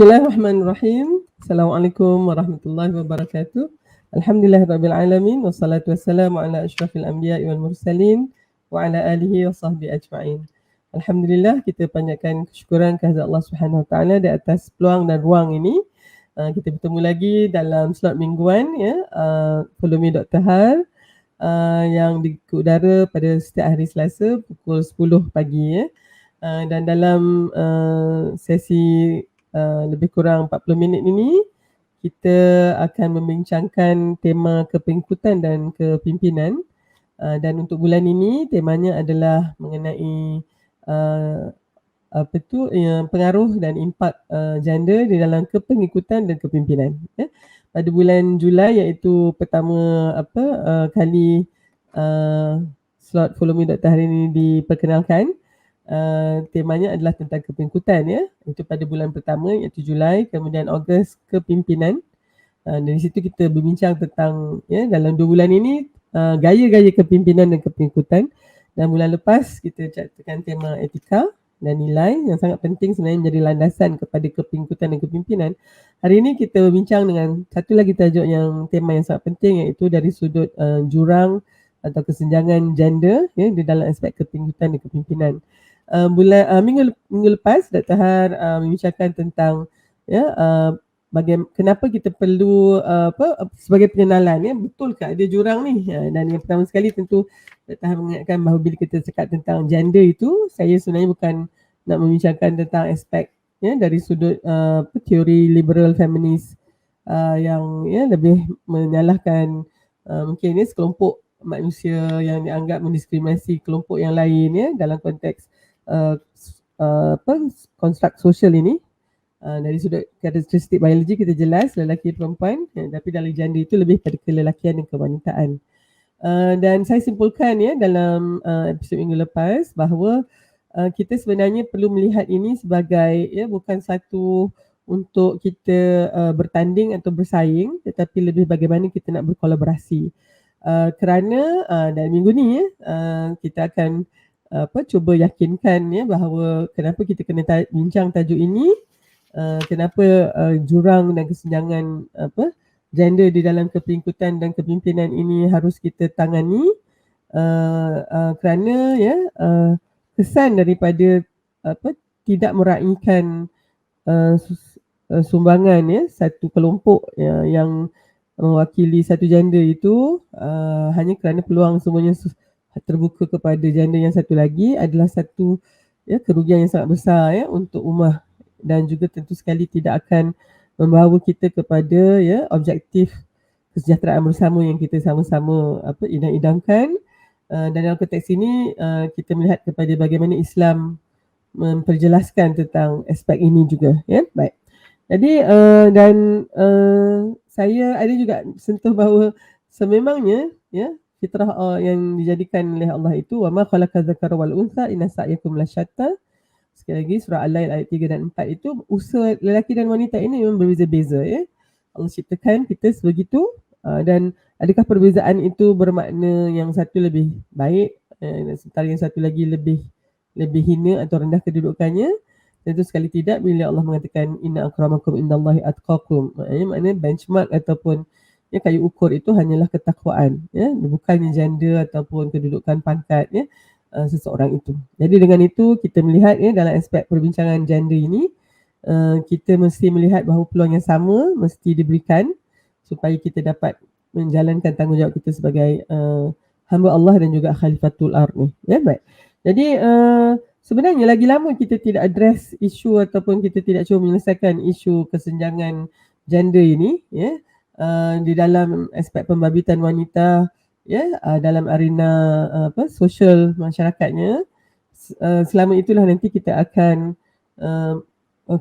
Bismillahirrahmanirrahim. Assalamualaikum warahmatullahi wabarakatuh. Alhamdulillahirabbil alamin wassalatu wassalamu ala asyrafil anbiya'i wal mursalin wa ala alihi wa sahbihi ajma'in. Alhamdulillah, kita panjatkan kesyukuran kehadirat Allah Subhanahu wa taala di atas peluang dan ruang ini. Kita bertemu lagi dalam slot mingguan ya, Follow Me Dr. Har yang ke udara pada setiap hari Selasa pukul 10 pagi ya. Dan dalam sesi lebih kurang 40 minit ini, kita akan membincangkan tema kepengikutan dan kepimpinan. Dan untuk bulan ini, temanya adalah mengenai pengaruh dan impak gender di dalam kepengikutan dan kepimpinan. Pada bulan Julai, iaitu pertama kali slot Follow Me Dr. hari ini diperkenalkan. Temanya adalah tentang kepengikutan ya. Itu pada bulan pertama iaitu Julai, kemudian Ogos kepimpinan. Dari situ kita berbincang tentang ya dalam 2 bulan ini gaya-gaya kepimpinan dan kepengikutan. Dan bulan lepas kita cakapkan tema etika dan nilai yang sangat penting sebenarnya menjadi landasan kepada kepengikutan dan kepimpinan. Hari ini kita berbincang dengan satu lagi tajuk yang tema yang sangat penting, iaitu dari sudut jurang atau kesenjangan gender ya di dalam aspek kepengikutan dan kepimpinan. Minggu lepas Dr. Har membincangkan tentang ya kenapa kita perlu sebagai pengenalan ya, betulkah ada jurang ni? Dan yang pertama sekali tentu Dr. Har mengingatkan bahawa bila kita cakap tentang gender itu, saya sebenarnya bukan nak membincangkan tentang aspek ya dari sudut teori liberal feminis yang ya lebih menyalahkan mungkin ini sekelompok manusia yang dianggap mendiskriminasi kelompok yang lain ya dalam konteks konstruk sosial ini. Dari sudut karakteristik biologi kita jelas lelaki perempuan ya, tapi dalam gender itu lebih pada kelelakian dan kewanitaan. Dan saya simpulkan ya dalam episod minggu lepas bahawa kita sebenarnya perlu melihat ini sebagai ya bukan satu untuk kita bertanding atau bersaing, tetapi lebih bagaimana kita nak berkolaborasi. Kerana dalam minggu ni kita akan cuba yakinkan ya bahawa kenapa kita kena bincang tajuk ini, kenapa jurang dan kesenjangan gender di dalam kepengikutan dan kepimpinan ini harus kita tangani, kerana ya kesan daripada tidak meraihkan sumbangan ya satu kelompok yang mewakili satu gender itu hanya kerana peluang semuanya terbuka kepada gender yang satu lagi adalah satu ya kerugian yang sangat besar ya untuk ummah, dan juga tentu sekali tidak akan membawa kita kepada ya objektif kesejahteraan bersama yang kita sama-sama idam-idamkan. Dan dalam konteks ini kita melihat kepada bagaimana Islam memperjelaskan tentang aspek ini juga ya. Baik. Jadi saya ada juga sentuh bahawa sememangnya ya fitrah yang dijadikan oleh Allah itu, wa ma khalaqa dzakara wal untha inna sa'yakum lasyatta. Sekali lagi surah Al-Lail ayat 3 dan 4 itu, usaha lelaki dan wanita ini memang berbeza-beza ya. Allah ciptakan kita sebegitu, dan adakah perbezaan itu bermakna yang satu lebih baik sementara yang satu lagi lebih hina atau rendah kedudukannya? Tentu sekali tidak. Bila Allah mengatakan inna akramakum indallahi atqakum, maknanya benchmark ataupun ya kayu ukur itu hanyalah ketakwaan ya, bukannya gender ataupun kedudukan pangkat ya seseorang itu. Jadi dengan itu kita melihat ya dalam aspek perbincangan gender ini, kita mesti melihat bahawa peluang yang sama mesti diberikan supaya kita dapat menjalankan tanggungjawab kita sebagai hamba Allah dan juga khalifatul ard ni ya. Baik. Jadi sebenarnya lagi lama kita tidak address isu ataupun kita tidak cuba menyelesaikan isu kesenjangan gender ini ya di dalam aspek pembabitan wanita ya dalam arena sosial masyarakatnya. Selama itulah nanti kita akan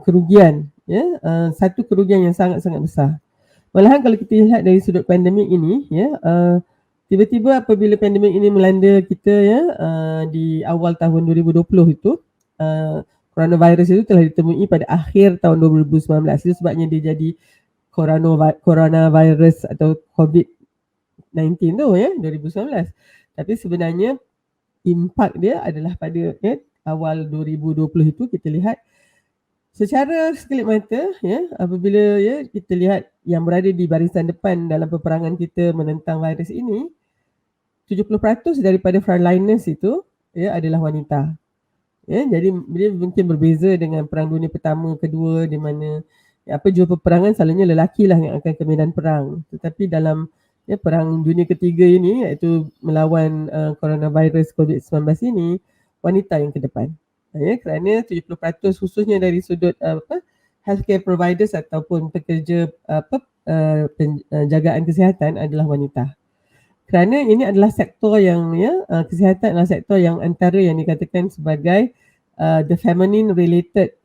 kerugian ya, satu kerugian yang sangat-sangat besar. Malahan kalau kita lihat dari sudut pandemik ini ya, tiba-tiba apabila pandemik ini melanda kita ya di awal tahun 2020 itu, coronavirus itu telah ditemui pada akhir tahun 2019. Itu sebabnya dia jadi coronavirus atau COVID-19 tu ya 2019. Tapi sebenarnya impak dia adalah pada awal 2020 itu kita lihat Secara sekelip mata, ya, apabila ya kita lihat yang berada di barisan depan dalam peperangan kita menentang virus ini, 70% daripada frontliners itu ya adalah wanita. Ya, jadi dia mungkin berbeza dengan Perang Dunia Pertama, Kedua, di mana apa jua peperangan selalunya lelaki lah yang akan ke medan perang. Tetapi dalam ya Perang Dunia Ketiga ini, iaitu melawan coronavirus COVID-19 ini, wanita yang ke depan. Ya, kerana 70% khususnya dari sudut healthcare providers ataupun pekerja penjagaan kesihatan adalah wanita. Kerana ini adalah sektor yang kesihatan adalah sektor yang antara yang dikatakan sebagai the feminine related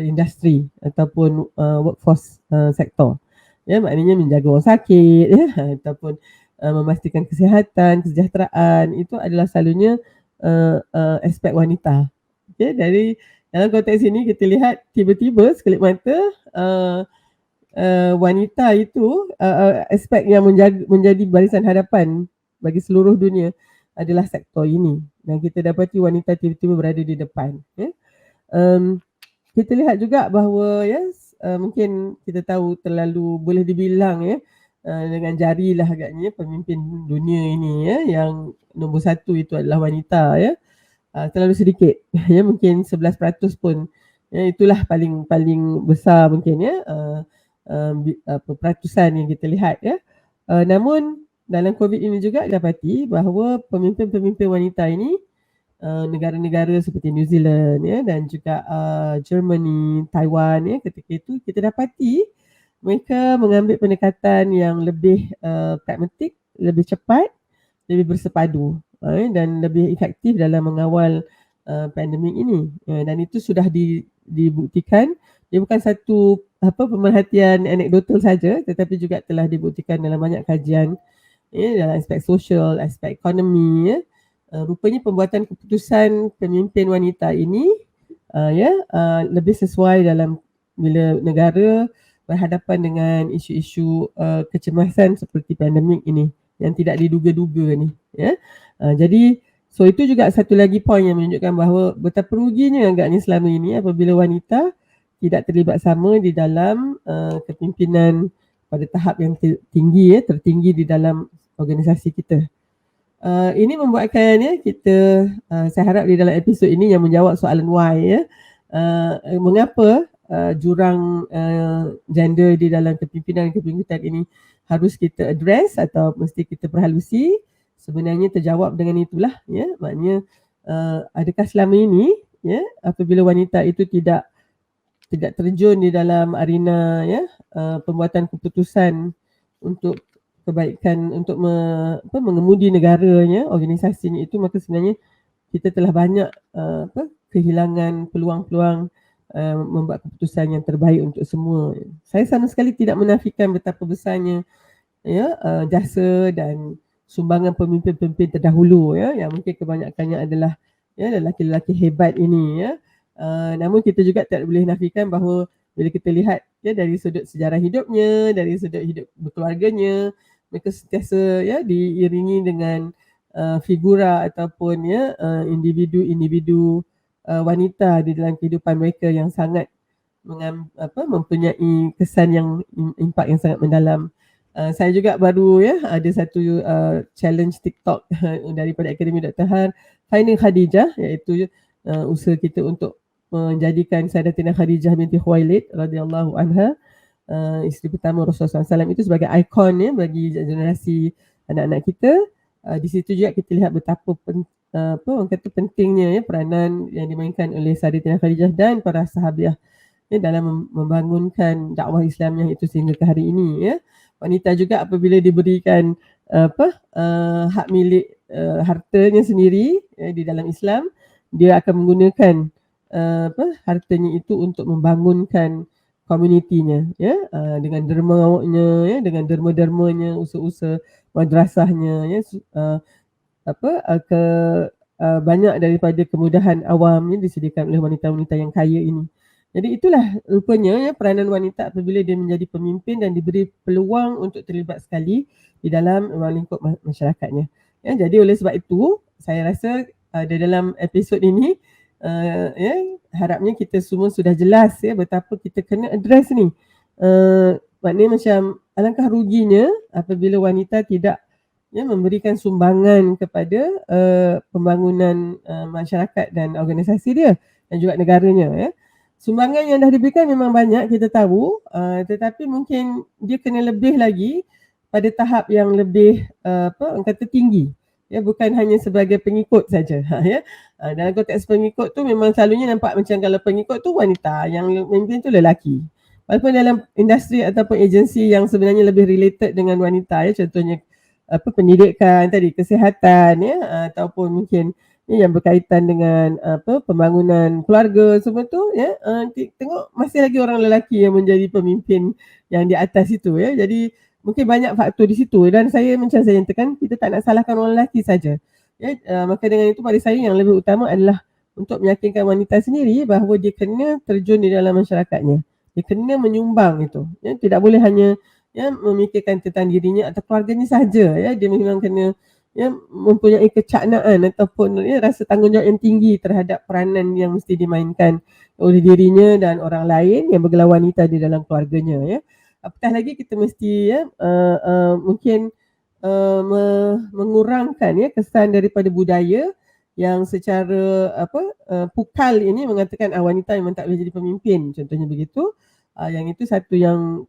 industry ataupun workforce sektor. Ya, maknanya menjaga orang sakit ya, ataupun memastikan kesihatan, kesejahteraan, itu adalah selalunya aspek wanita. Okay, dari dalam konteks ini kita lihat tiba-tiba sekelip mata wanita itu aspek yang menjadi barisan hadapan bagi seluruh dunia adalah sektor ini, dan kita dapati wanita tiba-tiba berada di depan. Kita lihat juga bahawa mungkin kita tahu terlalu boleh dibilang dengan jari lah agaknya pemimpin dunia ini yang nombor satu itu adalah wanita terlalu sedikit mungkin 11% pun itulah paling besar mungkin peratusan yang kita lihat namun dalam COVID ini juga dapati bahawa pemimpin-pemimpin wanita ini negara-negara seperti New Zealand dan juga Germany, Taiwan ketika itu kita dapati mereka mengambil pendekatan yang lebih pragmatik, lebih cepat, lebih bersepadu dan lebih efektif dalam mengawal pandemik ini dan itu sudah dibuktikan. Dia bukan satu pemerhatian anekdotal saja, tetapi juga telah dibuktikan dalam banyak kajian dalam aspek sosial, aspek ekonomi rupanya pembuatan keputusan pemimpin wanita ini lebih sesuai dalam bila negara berhadapan dengan isu-isu kecemasan seperti pandemik ini yang tidak diduga-duga ni jadi so itu juga satu lagi poin yang menunjukkan bahawa betapa ruginya agaknya selama ini apabila wanita tidak terlibat sama di dalam kepimpinan pada tahap yang tertinggi di dalam organisasi kita. Ini membuatkan kita saya harap di dalam episod ini yang menjawab soalan why mengapa jurang gender di dalam kepimpinan ini harus kita address atau mesti kita perhalusi. Sebenarnya terjawab dengan itulah maknanya adakah selama ini apabila wanita itu tidak terjun di dalam arena pembuatan keputusan untuk kebaikan, untuk mengemudi negaranya, organisasinya itu, maka sebenarnya kita telah banyak kehilangan peluang-peluang membuat keputusan yang terbaik untuk semua. Saya sama sekali tidak menafikan betapa besarnya jasa dan sumbangan pemimpin-pemimpin terdahulu yang mungkin kebanyakannya adalah lelaki-lelaki hebat ini namun kita juga tak boleh nafikan bahawa bila kita lihat dari sudut sejarah hidupnya, dari sudut hidup berkeluarganya, mereka sentiasa diiringi dengan figura ataupun individu-individu wanita di dalam kehidupan mereka yang sangat mempunyai kesan yang impak yang sangat mendalam. Saya juga baru ada satu challenge TikTok daripada Akademi Dr. Har, Finding Khadijah, iaitu usaha kita untuk menjadikan Sayyidatina Khadijah binti Khuwailid radhiyallahu anha isteri pertama Rasulullah SAW itu sebagai ikon bagi generasi anak-anak kita. Di situ juga kita lihat betapa orang kata pentingnya peranan yang dimainkan oleh Sayyidatina Khadijah dan para sahabiah dalam membangunkan dakwah Islamnya itu sehingga ke hari ini Wanita juga apabila diberikan hak milik hartanya sendiri di dalam Islam, dia akan menggunakan hartanya itu untuk membangunkan komunitinya dengan derma-nya dengan derma-dermanya, usaha-usaha madrasahnya banyak daripada kemudahan awamnya disediakan oleh wanita-wanita yang kaya ini. Jadi itulah rupanya peranan wanita apabila dia menjadi pemimpin dan diberi peluang untuk terlibat sekali di dalam lingkup masyarakatnya. Jadi oleh sebab itu saya rasa di dalam episod ini Ya, harapnya kita semua sudah jelas ya betapa kita kena address ni. Maknanya macam alangkah ruginya apabila wanita tidak memberikan sumbangan kepada pembangunan masyarakat dan organisasi dia dan juga negaranya ya. Sumbangan yang dah diberikan memang banyak, kita tahu, tetapi mungkin dia kena lebih lagi pada tahap yang lebih orang kata tinggi. Ya, bukan hanya sebagai pengikut saja. Ya. Dalam konteks pengikut tu memang selalunya nampak macam kalau pengikut tu wanita, yang memimpin tu lelaki. Walaupun dalam industri ataupun agensi yang sebenarnya lebih related dengan wanita ya, contohnya pendidikan tadi, kesihatan ya, ataupun mungkin yang berkaitan dengan pembangunan keluarga semua tu ya, tengok masih lagi orang lelaki yang menjadi pemimpin yang di atas itu ya. Jadi mungkin banyak faktor di situ dan saya macam saya nyatakan kita tak nak salahkan orang lelaki saja. Ya, maka dengan itu pada saya yang lebih utama adalah untuk meyakinkan wanita sendiri bahawa dia kena terjun di dalam masyarakatnya. Dia kena menyumbang itu. Ya, tidak boleh hanya memikirkan tentang dirinya atau keluarganya saja ya. Dia memang kena mempunyai kecaknaan ataupun rasa tanggungjawab yang tinggi terhadap peranan yang mesti dimainkan oleh dirinya dan orang lain yang bergelar wanita di dalam keluarganya ya. Apatah lagi kita mesti mungkin mengurangkan kesan daripada budaya yang secara pukal ini mengatakan wanita memang tak boleh jadi pemimpin, contohnya begitu. Yang itu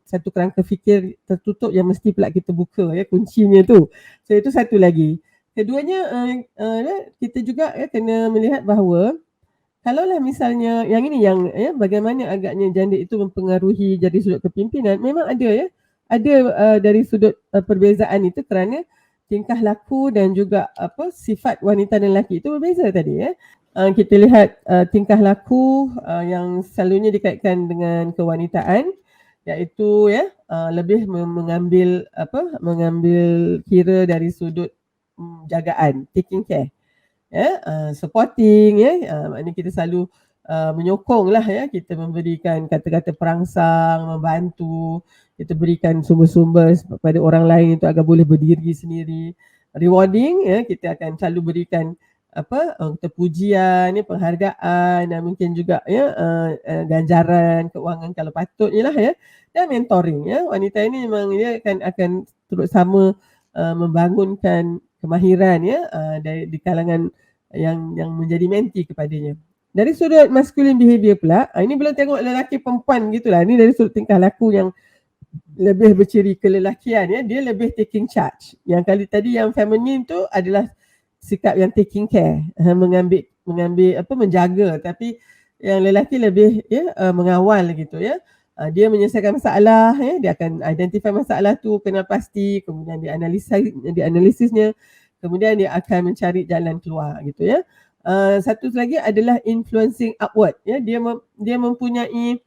satu kerangka fikir tertutup yang mesti pula kita buka ya, kuncinya tu. So itu satu lagi. Keduanya kita juga kena melihat bahawa kalaulah misalnya yang ini yang bagaimana agaknya janda itu mempengaruhi dari sudut kepimpinan, memang ada dari sudut perbezaan itu kerana tingkah laku dan juga sifat wanita dan lelaki itu berbeza tadi ya. Kita lihat tingkah laku yang selalunya dikaitkan dengan kewanitaan, iaitu lebih mengambil kira dari sudut jagaan, taking care. Supporting maknanya kita selalu menyokong lah ya, kita memberikan kata-kata perangsang, membantu, kita berikan sumber-sumber kepada orang lain untuk agar boleh berdiri sendiri. Rewarding kita akan selalu berikan pujian, penghargaan dan mungkin juga ganjaran keuangan kalau patutnya lah ya. Dan mentoring wanita ini memang dia akan turut sama membangunkan kemahiran di kalangan yang menjadi menti kepadanya. Dari sudut masculine behavior pula, ini belum tengok lelaki perempuan gitulah. Ini dari sudut tingkah laku yang lebih berciri kelelakian dia lebih taking charge. Yang kali tadi yang feminine tu adalah sikap yang taking care, mengambil menjaga, tapi yang lelaki lebih mengawal gitu ya. Dia menyelesaikan masalah dia akan identify masalah tu, kenal pasti, kemudian dianalisisnya, kemudian dia akan mencari jalan keluar gitu ya. Satu lagi adalah influencing upward dia mempunyai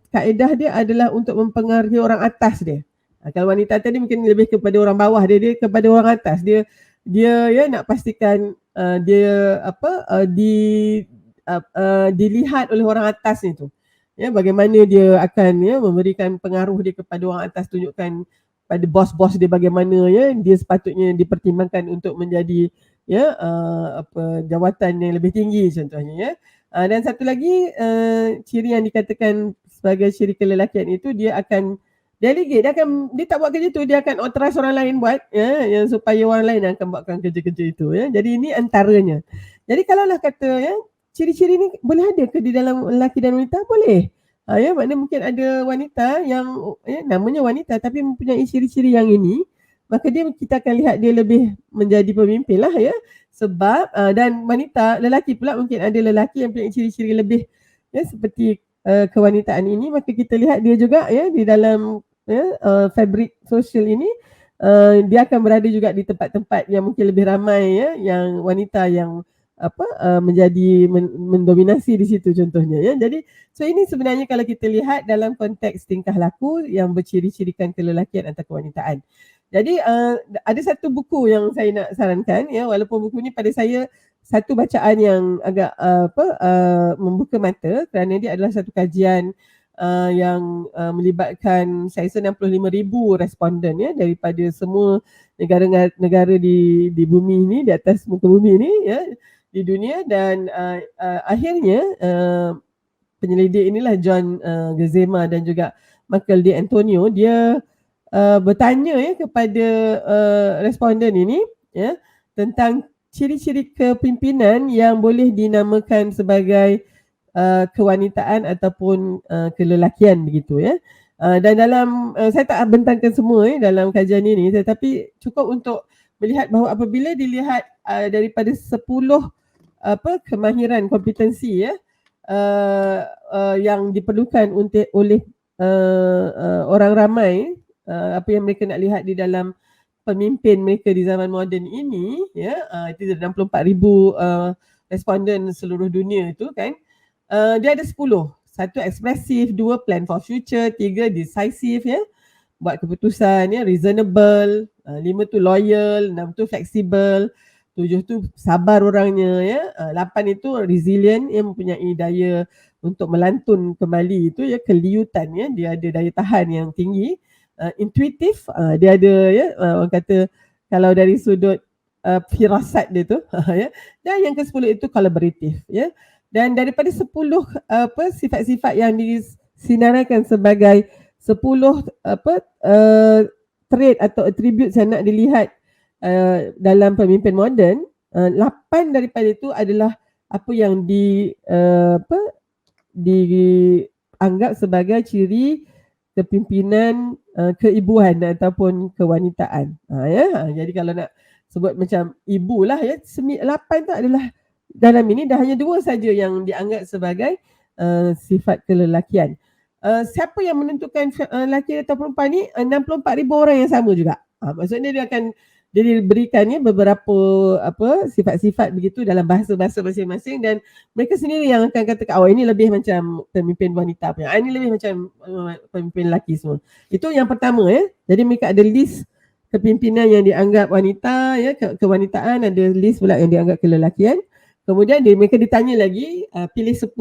kaedah dia adalah untuk mempengaruhi orang atas dia. Kalau wanita tadi mungkin lebih kepada orang bawah dia kepada orang atas. Dia nak pastikan dia dilihat oleh orang atas ni tu. Bagaimana dia akan memberikan pengaruh dia kepada orang atas, tunjukkan pada bos-bos dia bagaimana dia sepatutnya dipertimbangkan untuk menjadi jawatan yang lebih tinggi contohnya dan satu lagi ciri yang dikatakan sebagai ciri kelelakian itu, dia akan delegate, dia tak buat kerja tu, dia akan authorize orang lain buat yang supaya orang lain akan buatkan kerja-kerja itu jadi ini antaranya. Jadi kalaulah kata ciri-ciri ni boleh ada ke di dalam lelaki dan wanita? Boleh. Maknanya mungkin ada wanita yang namanya wanita tapi mempunyai ciri-ciri yang ini, maka kita akan lihat dia lebih menjadi pemimpin lah sebab dan wanita, lelaki pula mungkin ada lelaki yang punya ciri-ciri lebih seperti kewanitaan ini, maka kita lihat dia juga di dalam fabric sosial ini dia akan berada juga di tempat-tempat yang mungkin lebih ramai yang wanita yang menjadi mendominasi di situ contohnya Jadi ini sebenarnya kalau kita lihat dalam konteks tingkah laku yang berciri-cirikan kelelakian atau kewanitaan. Jadi ada satu buku yang saya nak sarankan walaupun buku ni pada saya satu bacaan yang agak membuka mata kerana dia adalah satu kajian yang melibatkan saya rasa 65,000 responden daripada semua negara-negara di bumi ini, di atas muka bumi ini di dunia. Dan akhirnya penyelidik inilah John Gezema dan juga Michael D'Antonio, dia bertanya kepada responden ini tentang ciri-ciri kepimpinan yang boleh dinamakan sebagai kewanitaan ataupun kelelakian begitu dan dalam saya tak bentangkan semua dalam kajian ini, tetapi cukup untuk melihat bahawa apabila dilihat daripada 10 kemahiran kompetensi yang diperlukan oleh orang ramai, apa yang mereka nak lihat di dalam pemimpin mereka di zaman moden ini, itu 64,000 responden seluruh dunia itu kan, dia ada 10. 1 ekspresif, 2 plan for future, 3 decisive buat keputusan reasonable, 5 tu loyal, 6 tu flexible, 7 tu sabar orangnya 8 itu resilient, mempunyai daya untuk melantun kembali itu keliutan dia ada daya tahan yang tinggi, intuitif, dia ada orang kata kalau dari sudut firasat dia tu dan yang ke-10 itu collaborative dan daripada 10 sifat-sifat yang disinarakan sebagai 10 trait atau attributes yang nak dilihat dalam pemimpin moden, 8 daripada itu adalah apa yang dianggap sebagai ciri kepimpinan keibuan ataupun kewanitaan. Jadi kalau nak sebut macam ibu lah 8 tu adalah dalam ini, dah hanya 2 saja yang dianggap sebagai sifat kelelakian. Siapa yang menentukan lelaki atau perempuan ni? 64,000 orang yang sama juga. Maksudnya dia akan diberikannya beberapa sifat-sifat begitu dalam bahasa-bahasa masing-masing, dan mereka sendiri yang akan katakan ini lebih macam pemimpin wanita punya, ini lebih macam pemimpin lelaki semua. Itu yang pertama Jadi mereka ada list kepimpinan yang dianggap wanita kewanitaan, ada list pula yang dianggap kelelakian. Kemudian mereka ditanya lagi, pilih 10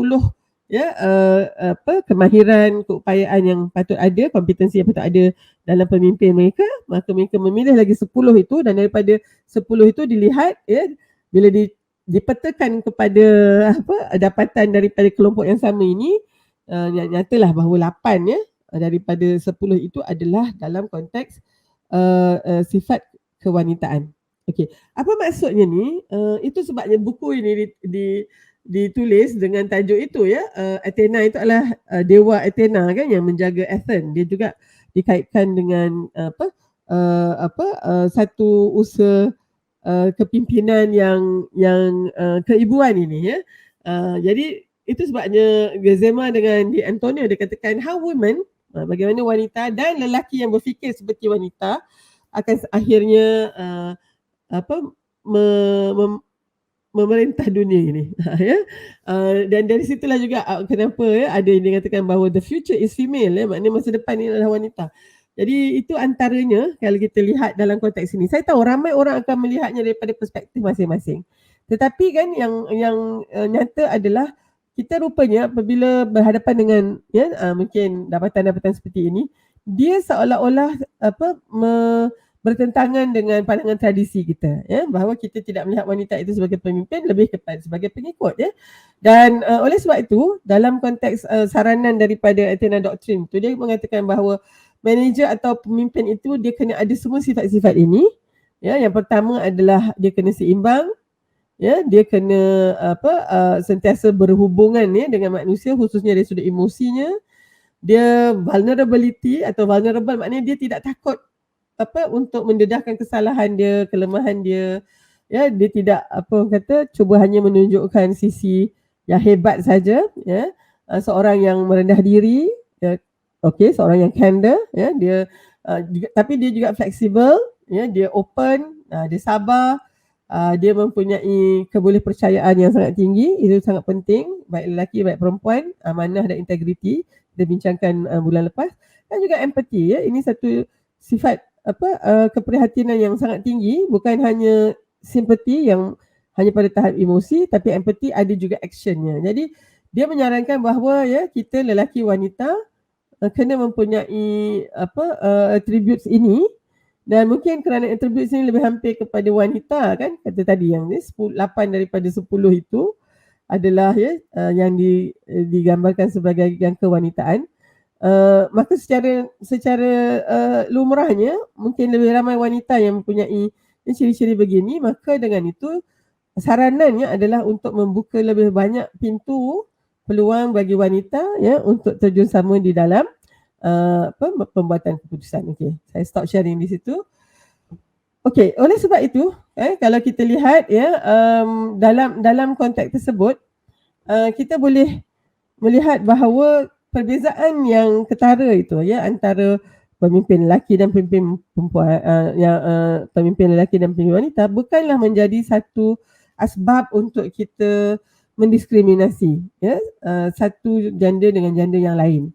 kemahiran, keupayaan yang patut ada, kompetensi yang patut ada dalam pemimpin mereka. Maka mereka memilih lagi 10 itu, dan daripada 10 itu dilihat bila dipetakan kepada dapatan daripada kelompok yang sama ini, nyatalah bahawa 8 daripada 10 itu adalah dalam konteks sifat kewanitaan. Okey, apa maksudnya ni? Itu sebabnya buku ini ditulis dengan tajuk itu Athena itu adalah dewa Athena kan yang menjaga Athens. Dia juga dikaitkan dengan satu usaha kepimpinan yang keibuan ini jadi itu sebabnya Gezema dengan D'Antonio dia katakan how women, bagaimana wanita dan lelaki yang berfikir seperti wanita akan akhirnya memerintah dunia ini dan dari situlah juga kenapa ada yang dikatakan bahawa the future is female maknanya masa depan ini adalah wanita. Jadi itu antaranya kalau kita lihat dalam konteks ini. Saya tahu ramai orang akan melihatnya daripada perspektif masing-masing, tetapi kan yang nyata adalah kita rupanya apabila berhadapan dengan mungkin dapatan-dapatan seperti ini, dia seolah-olah bertentangan dengan pandangan tradisi kita bahawa kita tidak melihat wanita itu sebagai pemimpin, lebih kepada sebagai pengikut dan oleh sebab itu dalam konteks saranan daripada Athena Doctrine tu, dia mengatakan bahawa manager atau pemimpin itu dia kena ada semua sifat-sifat ini yang pertama adalah dia kena seimbang, dia kena sentiasa berhubungan dengan manusia, khususnya dari sudut emosinya. Dia vulnerability atau vulnerable maknanya dia tidak takut untuk mendedahkan kesalahan dia, kelemahan dia. Dia tidak cuba hanya menunjukkan sisi yang hebat saja. Seorang yang merendah diri, seorang yang candor, dia juga, tapi dia juga fleksibel, dia open, dia sabar, dia mempunyai kebolehpercayaan yang sangat tinggi. Itu sangat penting, baik lelaki baik perempuan. Amanah dan integriti kita bincangkan bulan lepas, dan juga empathy. Ini satu sifat keprihatinan yang sangat tinggi, bukan hanya simpati yang hanya pada tahap emosi, tapi empathy ada juga actionnya. Jadi dia menyarankan bahawa kita lelaki wanita kena mempunyai attributes ini Dan mungkin kerana attributes ni lebih hampir kepada wanita kan, kata tadi yang ni 8 daripada 10 itu adalah yang digambarkan sebagai yang kewanitaan. Maka secara lumrahnya mungkin lebih ramai wanita yang mempunyai ciri-ciri begini, maka dengan itu saranannya adalah untuk membuka lebih banyak pintu peluang bagi wanita untuk terjun sama di dalam pembuatan keputusan. Okey, saya stop sharing di situ. Okey, oleh sebab itu kalau kita lihat dalam konteks tersebut kita boleh melihat bahawa perbezaan yang ketara itu antara pemimpin lelaki dan pemimpin perempuan pemimpin lelaki dan pemimpin wanita bukanlah menjadi satu asbab untuk kita mendiskriminasi satu gender dengan gender yang lain.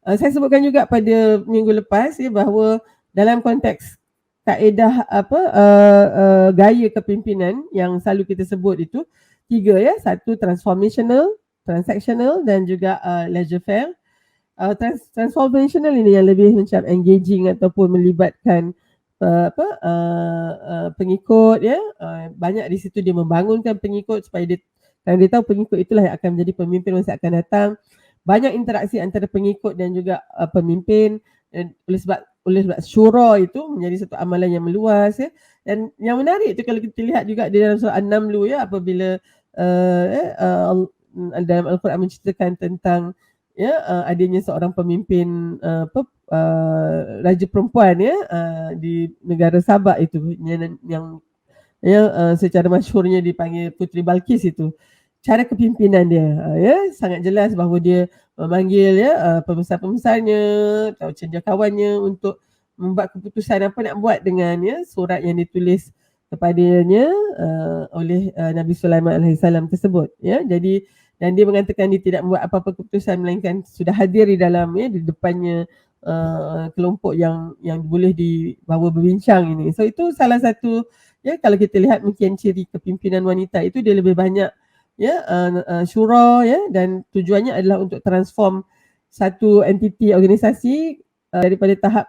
Saya sebutkan juga pada minggu lepas bahawa dalam konteks kaedah gaya kepimpinan yang selalu kita sebut itu 3 satu transformational, transactional dan juga laissez-faire. Transformational ini yang lebih macam engaging ataupun melibatkan pengikut banyak di situ dia membangunkan pengikut supaya dia tahu pengikut itulah yang akan menjadi pemimpin masa akan datang. Banyak interaksi antara pengikut dan juga pemimpin, oleh sebab syura itu menjadi satu amalan yang meluas dan yang menarik itu kalau kita lihat juga di dalam surah An-Naml apabila dalam Al-Quran menceritakan tentang adanya seorang pemimpin raja perempuan di negara Sabak itu yang secara masyhurnya dipanggil Puteri Balqis itu. Cara kepimpinan dia sangat jelas bahawa dia memanggil pembesar-pembesarnya atau cendekiawannya untuk membuat keputusan apa nak buat dengan surat yang ditulis kepadanya oleh Nabi Sulaiman alaihissalam tersebut jadi dan dia mengatakan dia tidak membuat apa-apa keputusan melainkan sudah hadir di dalam di depannya kelompok yang boleh dibawa berbincang ini. So itu salah satu kalau kita lihat mungkin ciri kepimpinan wanita itu dia lebih banyak syura dan tujuannya adalah untuk transform satu entiti organisasi daripada tahap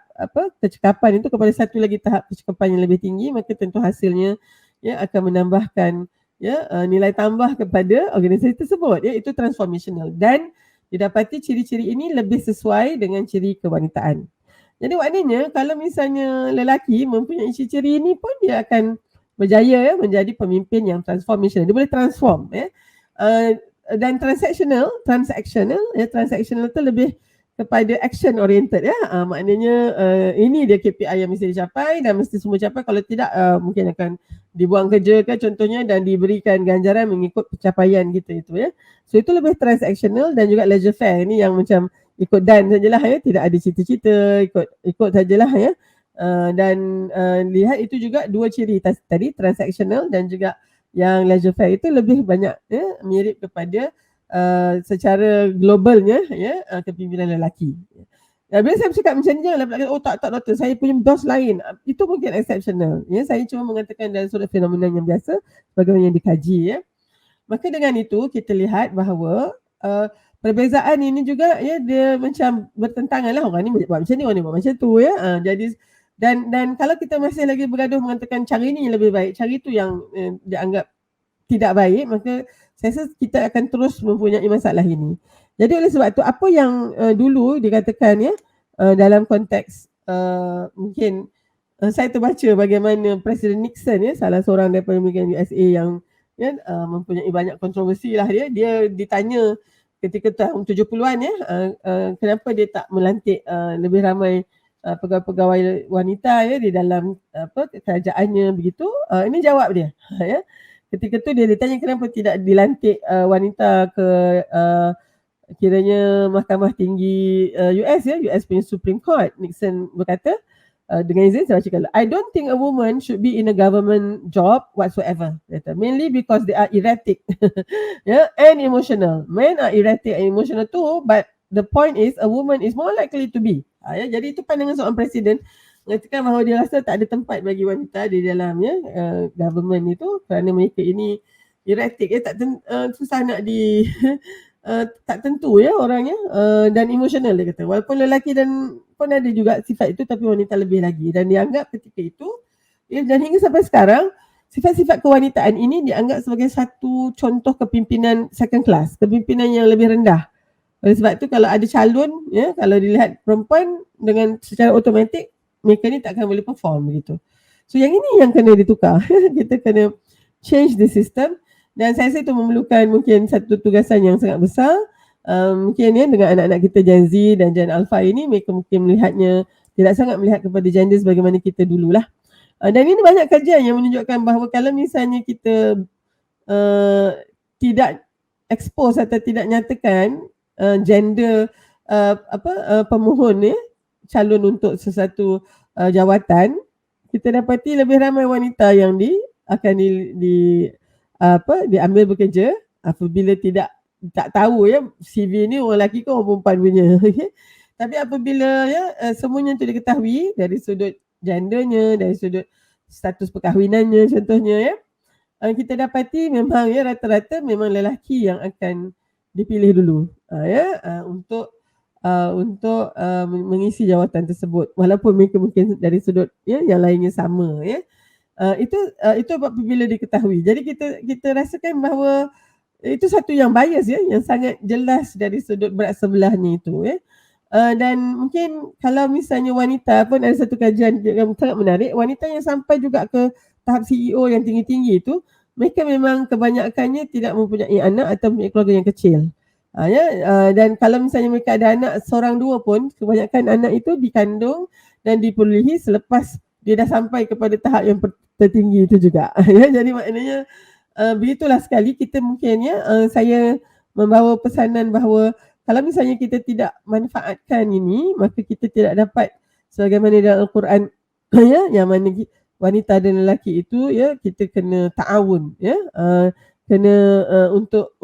kecekapan itu kepada satu lagi tahap kecekapan yang lebih tinggi, maka tentu hasilnya akan menambahkan nilai tambah kepada organisasi tersebut itu transformational dan didapati ciri-ciri ini lebih sesuai dengan ciri kewanitaan. Jadi maknanya kalau misalnya lelaki mempunyai ciri-ciri ini pun dia akan berjaya menjadi pemimpin yang transformational. Dia boleh transform dan transactional itu lebih kepada action oriented maknanya ini dia KPI yang mesti dicapai dan mesti semua capai, kalau tidak mungkin akan dibuang kerja ke contohnya dan diberikan ganjaran mengikut pencapaian kita itu So itu lebih transactional dan juga laissez-faire ini yang macam ikut dan sajalah tidak ada cita-cita, ikut sajalah dan lihat itu juga dua ciri tadi transactional dan juga yang laissez-faire itu lebih banyak mirip kepada secara globalnya kepimpinan lelaki. Bila saya bercakap macam ni janganlah berkata tak doktor saya punya bos lain, itu mungkin exceptional saya cuma mengatakan dalam sudut fenomena yang biasa bagaimana yang dikaji Maka dengan itu kita lihat bahawa perbezaan ini juga dia macam bertentangan lah, orang ni buat macam ni, orang ni buat macam tu jadi dan kalau kita masih lagi bergaduh mengatakan cara ini yang lebih baik, cara itu yang dianggap tidak baik, maka saya rasa kita akan terus mempunyai masalah ini. Jadi oleh sebab itu apa yang dulu dikatakan dalam konteks mungkin saya terbaca bagaimana Presiden Nixon salah seorang daripada pemimpin USA yang mempunyai banyak kontroversi lah dia ditanya ketika tahun 70-an kenapa dia tak melantik lebih ramai pegawai-pegawai wanita di dalam kerajaannya begitu. Ini jawab dia ketika tu dia ditanya kenapa tidak dilantik wanita ke kiranya mahkamah tinggi US punya Supreme Court. Nixon berkata dengan izin saya bacakan, I don't think a woman should be in a government job whatsoever. Mainly because they are erratic and emotional. Men are erratic and emotional too, but the point is a woman is more likely to be. Jadi itu pandangan seorang presiden mengatakan bahawa dia rasa tak ada tempat bagi wanita di dalamnya government itu kerana mereka ini erratic tak susah nak tak tentu ya orangnya, dan emosional dia kata. Walaupun lelaki dan pun ada juga sifat itu, tapi wanita lebih lagi, dan dianggap ketika itu ya, dan hingga sampai sekarang sifat-sifat kewanitaan ini dianggap sebagai satu contoh kepimpinan second class, kepimpinan yang lebih rendah. Oleh sebab itu kalau ada calon ya, kalau dilihat perempuan dengan secara automatik mereka ni takkan boleh perform begitu. So yang ini yang kena ditukar. Kita kena change the system, dan saya rasa itu memerlukan mungkin satu tugasan yang sangat besar. Mungkin ya dengan anak-anak kita Gen Z dan Gen Alpha ini, mereka mungkin melihatnya tidak sangat melihat kepada gender sebagaimana kita dululah. Dan ini banyak kajian yang menunjukkan bahawa kalau misalnya kita tidak expose atau tidak nyatakan gender pemohon ya, calon untuk sesuatu jawatan, kita dapati lebih ramai wanita yang akan diambil bekerja apabila tak tahu ya CV ni orang lelaki ke orang perempuan punya. Tapi apabila ya semuanya itu diketahui dari sudut gendernya, dari sudut status perkahwinannya contohnya ya, kita dapati memang ya rata-rata memang lelaki yang akan dipilih dulu untuk mengisi jawatan tersebut, walaupun mereka mungkin dari sudut ya yang lainnya sama ya. Itu apabila diketahui. Jadi kita rasakan bahawa itu satu yang bias ya, yang sangat jelas dari sudut berat sebelahnya itu ya. Dan mungkin kalau misalnya wanita pun ada satu kajian yang sangat menarik, wanita yang sampai juga ke tahap CEO yang tinggi-tinggi itu, mereka memang kebanyakannya tidak mempunyai anak atau mempunyai keluarga yang kecil. Dan kalau misalnya mereka ada anak seorang dua pun, kebanyakan anak itu dikandung dan diperolehi selepas dia dah sampai kepada tahap yang tertinggi itu juga. Jadi maknanya begitulah sekali kita mungkin ya, saya membawa pesanan bahawa kalau misalnya kita tidak manfaatkan ini, maka kita tidak dapat sebagaimana dalam Al-Quran ya, yang mana wanita dan lelaki itu ya, kita kena ta'awun ya, kena untuk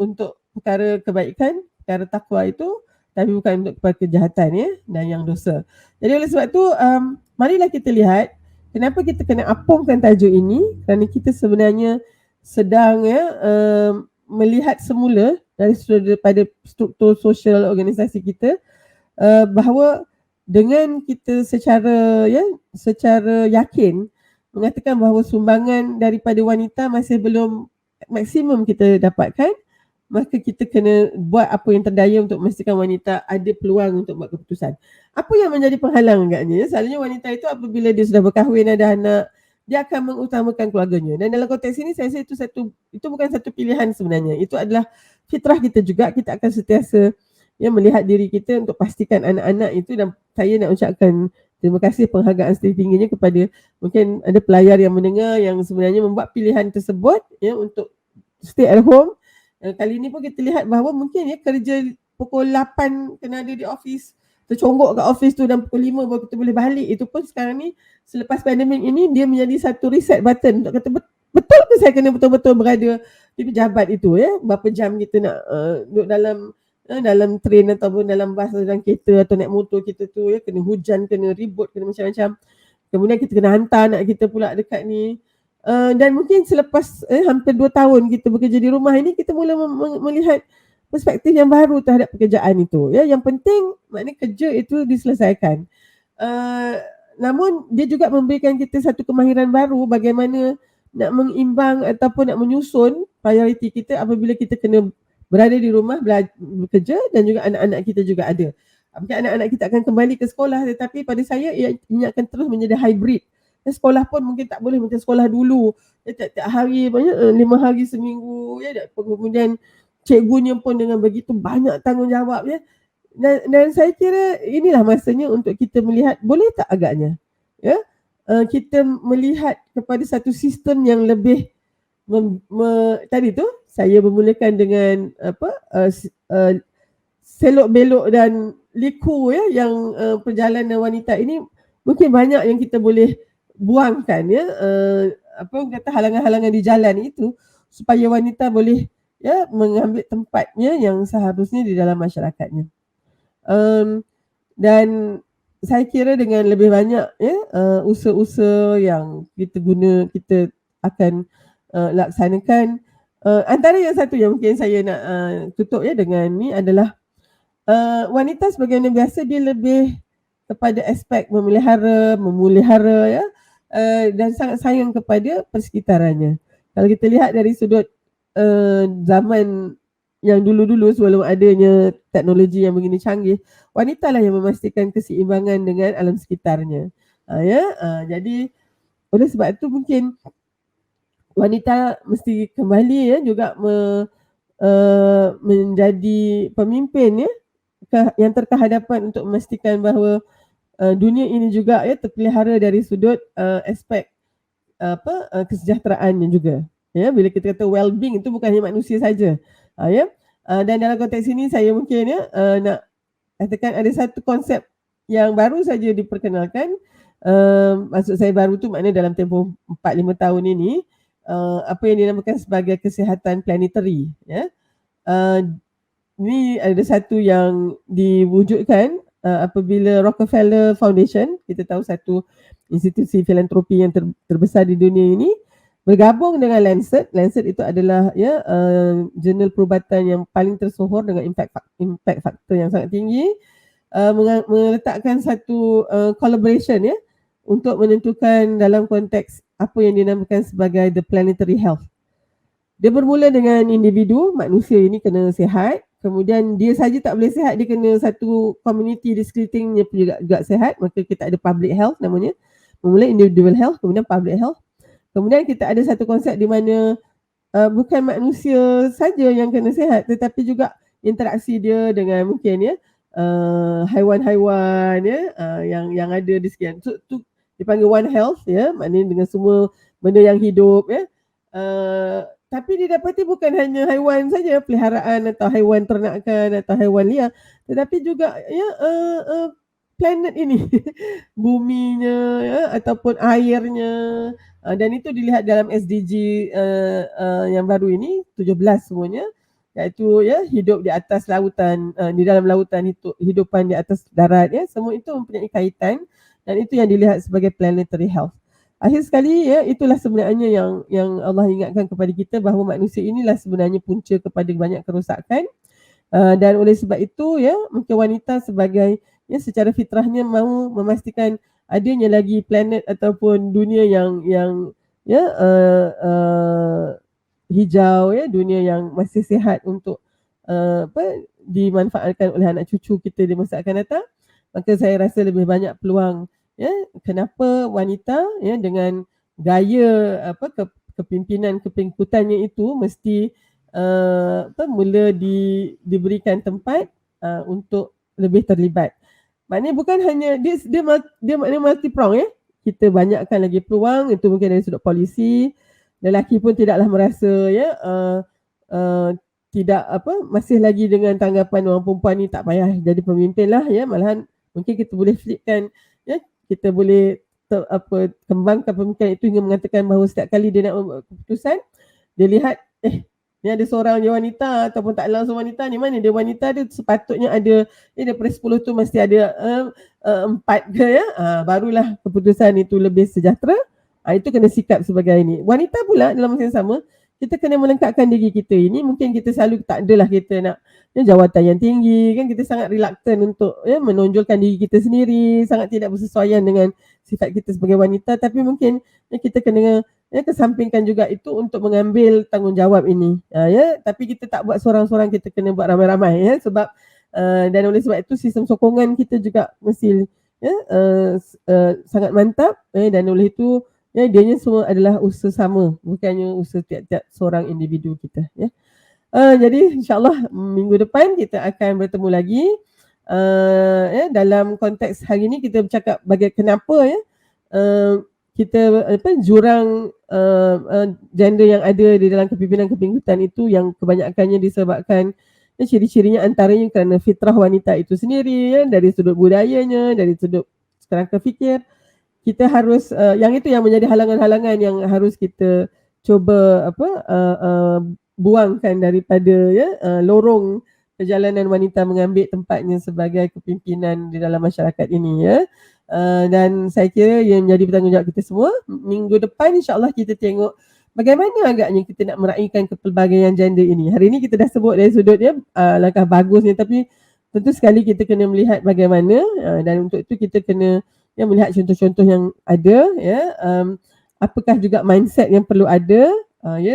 perkara kebaikan, perkara takwa itu, tapi bukan untuk perkara kejahatan ya, dan yang dosa. Jadi oleh sebab itu marilah kita lihat kenapa kita kena apungkan tajuk ini, kerana kita sebenarnya sedang ya melihat semula dari pada struktur sosial organisasi kita, bahawa dengan kita secara yakin mengatakan bahawa sumbangan daripada wanita masih belum maksimum kita dapatkan, maka kita kena buat apa yang terdaya untuk memastikan wanita ada peluang untuk buat keputusan. Apa yang menjadi penghalang agaknya? Selalunya wanita itu apabila dia sudah berkahwin, ada anak, dia akan mengutamakan keluarganya. Dan dalam konteks ini saya rasa itu bukan satu pilihan sebenarnya. Itu adalah fitrah kita juga. Kita akan sentiasa melihat diri kita untuk pastikan anak-anak itu, dan saya nak ucapkan terima kasih penghargaan setinggi-tingginya kepada mungkin ada pelayar yang mendengar yang sebenarnya membuat pilihan tersebut ya untuk stay at home. Kali ini pun kita lihat bahawa mungkin ya kerja pukul 8 kena ada di office, terconggok kat office tu, dan pukul 5 baru kita boleh balik. Itu pun sekarang ni selepas pandemik ini dia menjadi satu reset button untuk kata betul ke saya kena betul-betul berada di pejabat itu ya, berapa jam kita nak duduk dalam train ataupun dalam bas atau dalam kereta atau naik motor kita tu ya, kena hujan, kena ribut, kena macam-macam. Kemudian kita kena hantar anak kita pula dekat ni. Dan mungkin selepas hampir 2 tahun kita bekerja di rumah ini, kita mula melihat perspektif yang baru terhadap pekerjaan itu ya. Yang penting maknanya kerja itu diselesaikan. Namun dia juga memberikan kita satu kemahiran baru bagaimana nak mengimbang ataupun nak menyusun prioriti kita apabila kita kena berada di rumah bekerja, dan juga anak-anak kita juga ada. Mungkin anak-anak kita akan kembali ke sekolah, tetapi pada saya ia akan terus menjadi hybrid. Sekolah pun mungkin tak boleh macam sekolah dulu tiap-tiap hari, banyak 5 hari seminggu ya, kemudian cikgunya pun dengan begitu banyak tanggungjawab ya. Dan saya kira inilah masanya untuk kita melihat boleh tak agaknya ya, kita melihat kepada satu sistem yang lebih tadi tu saya bermulakan dengan selok belok dan liku ya, yang perjalanan wanita ini mungkin banyak yang kita boleh buangkan ya, kata halangan-halangan di jalan itu, supaya wanita boleh ya mengambil tempatnya yang seharusnya di dalam masyarakatnya. Dan saya kira dengan lebih banyak ya usaha-usaha yang kita akan laksanakan, Antara yang satu yang mungkin saya nak tutup ya dengan ni adalah wanita sebagai orang biasa dia lebih kepada aspek memulihara ya, dan sangat sayang kepada persekitarannya. Kalau kita lihat dari sudut zaman yang dulu-dulu sebelum adanya teknologi yang begini canggih, wanita lah yang memastikan keseimbangan dengan alam sekitarnya. Jadi oleh sebab itu mungkin wanita mesti kembali ya juga menjadi pemimpin ya yang terkehadapan untuk memastikan bahawa dunia ini juga ya terpelihara dari sudut aspek kesejahteraannya juga. Ya, bila kita kata well-being itu bukan hanya manusia saja. Dan dalam konteks ini saya mungkin ya nak katakan ada satu konsep yang baru saja diperkenalkan. Maksud saya baru tu maknanya dalam tempoh 4-5 tahun ini, apa yang dinamakan sebagai kesihatan planetary ya. Ini ada satu yang diwujudkan apabila Rockefeller Foundation, kita tahu satu institusi filantropi yang terbesar di dunia ini, bergabung dengan Lancet. Lancet itu adalah ya jurnal perubatan yang paling tersohor dengan impact faktor yang sangat tinggi, meletakkan satu collaboration ya untuk menentukan dalam konteks apa yang dinamakan sebagai the planetary health. Dia bermula dengan individu, manusia ini kena sihat. Kemudian dia saja tak boleh sihat, dia kena satu community di sekelilingnya juga sihat. Maka kita ada public health namanya. Bermula individual health, kemudian public health. Kemudian kita ada satu konsep di mana bukan manusia saja yang kena sihat, tetapi juga interaksi dia dengan mungkin ya haiwan-haiwan ya yang ada di sekian. Tu dipanggil One Health ya, maknanya dengan semua benda yang hidup ya. Tapi didapati bukan hanya haiwan saja, peliharaan atau haiwan ternakan atau haiwan liar, tetapi juga ya planet ini, buminya ya ataupun airnya. Dan itu dilihat dalam SDG yang baru ini 17 semuanya, iaitu ya hidup di atas lautan, di dalam lautan, hidupan di atas darat ya, semua itu mempunyai kaitan dan itu yang dilihat sebagai planetary health. Akhir sekali ya, itulah sebenarnya yang Allah ingatkan kepada kita bahawa manusia inilah sebenarnya punca kepada banyak kerosakan. Dan oleh sebab itu ya, mungkin wanita sebagai ya secara fitrahnya mahu memastikan adanya lagi planet ataupun dunia yang ya hijau ya, dunia yang masih sihat untuk dimanfaatkan oleh anak cucu kita di masa akan datang. Maka saya rasa lebih banyak peluang ya, kenapa wanita ya dengan gaya kepimpinan kepengikutannya itu mesti mula diberikan tempat untuk lebih terlibat. Maknanya bukan hanya dia maknanya multi-prong ya. Kita banyakkan lagi peluang, itu mungkin dari sudut polisi. Lelaki pun tidaklah merasa ya tidak masih lagi dengan tanggapan orang perempuan ni tak payah jadi pemimpin lah ya, malahan mungkin kita boleh flipkan ya, kita boleh kembangkan pemikiran itu hingga mengatakan bahawa setiap kali dia nak buat keputusan, dia lihat ni ada seorang je wanita ataupun tak langsung wanita, ni mana dia wanita, dia sepatutnya ada daripada 10 tu mesti ada 4 ke ya, barulah keputusan itu lebih sejahtera. Itu kena sikap sebagai ini. Wanita pula dalam masa yang sama, kita kena melengkapkan diri kita ini. Mungkin kita selalu tak adalah kita nak jawatan yang tinggi kan, kita sangat reluctant untuk menonjolkan diri kita sendiri, sangat tidak bersesuaian dengan sifat kita sebagai wanita. Tapi mungkin kita kena kesampingkan juga itu untuk mengambil tanggungjawab ini ya. Tapi kita tak buat seorang-seorang, kita kena buat ramai-ramai ya, sebab dan oleh sebab itu sistem sokongan kita juga mesti sangat mantap dan oleh itu ya, dianya semua adalah usaha sama, bukannya usaha tiap-tiap seorang individu kita ya. Jadi insyaAllah minggu depan kita akan bertemu lagi ya, dalam konteks hari ini kita bercakap bagaimana kenapa ya kita jurang gender yang ada di dalam kepimpinan kepengikutan itu yang kebanyakannya disebabkan ya, ciri-cirinya antaranya kerana fitrah wanita itu sendiri ya, dari sudut budayanya, dari sudut kerangka fikir. Kita harus yang itu yang menjadi halangan-halangan yang harus kita cuba buangkan daripada ya lorong perjalanan wanita mengambil tempatnya sebagai kepimpinan di dalam masyarakat ini ya. Dan saya kira yang menjadi bertanggungjawab kita semua, minggu depan insyaAllah kita tengok bagaimana agaknya kita nak meraihkan kepelbagaian gender ini? Hari ini kita dah sebut dari sudutnya langkah bagusnya, tapi tentu sekali kita kena melihat bagaimana dan untuk itu kita kena melihat contoh-contoh yang ada, apakah juga mindset yang perlu ada,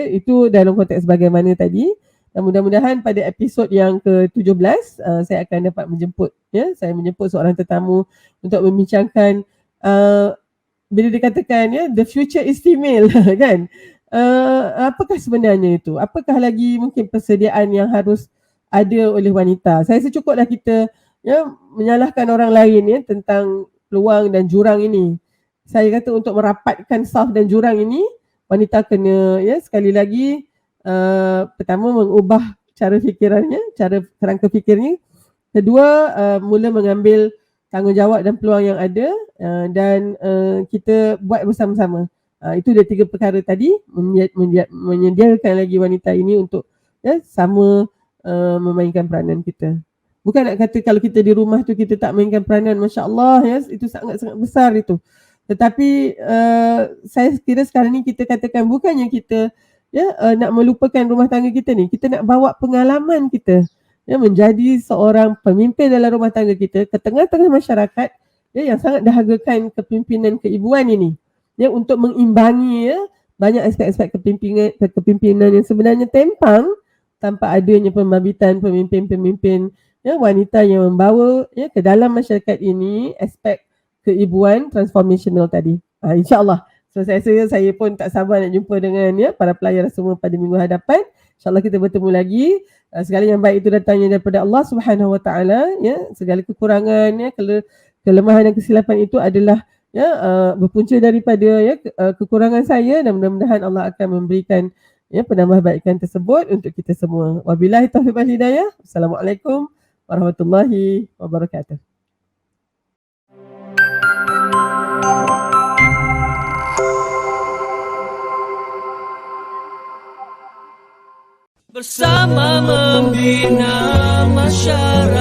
itu dalam konteks bagaimana tadi. Dan mudah-mudahan pada episod yang ke-17 saya akan dapat menjemput, saya menjemput seorang tetamu untuk membincangkan bila dikatakan the future is female kan, apakah sebenarnya itu, apakah lagi mungkin persediaan yang harus ada oleh wanita. Saya secukuplah kita menyalahkan orang lain tentang peluang dan jurang ini. Saya kata untuk merapatkan saf dan jurang ini, wanita kena sekali lagi pertama mengubah cara fikirannya, cara kerangka fikirnya. Kedua, mula mengambil tanggungjawab dan peluang yang ada, dan kita buat bersama-sama. Itu dia 3 perkara tadi, menyediakan lagi wanita ini untuk sama memainkan peranan kita. Bukan nak kata kalau kita di rumah tu kita tak mainkan peranan, Masya Allah, itu sangat-sangat besar itu. Tetapi saya kira sekarang ni kita katakan bukannya kita nak melupakan rumah tangga kita ni, kita nak bawa pengalaman kita menjadi seorang pemimpin dalam rumah tangga kita ke tengah-tengah masyarakat yang sangat dahagakan kepimpinan keibuan ini, untuk mengimbangi banyak aspek-aspek kepimpinan yang sebenarnya tempang tanpa adanya pembabitan pemimpin-pemimpin wanita yang membawa ke dalam masyarakat ini aspek keibuan transformational tadi. InsyaAllah. So saya rasa saya pun tak sabar nak jumpa dengan para pelayar semua pada minggu hadapan. InsyaAllah kita bertemu lagi. Segala yang baik itu datangnya daripada Allah Subhanahu Wa Taala. Segala kekurangan, kelemahan dan kesilapan itu adalah berpunca daripada kekurangan saya, dan mudah-mudahan Allah akan memberikan penambahbaikan tersebut untuk kita semua. Wabillahi taufiq wal hidayah. Assalamualaikum warahmatullahi wabarakatuh. Bersama membina masyarakat.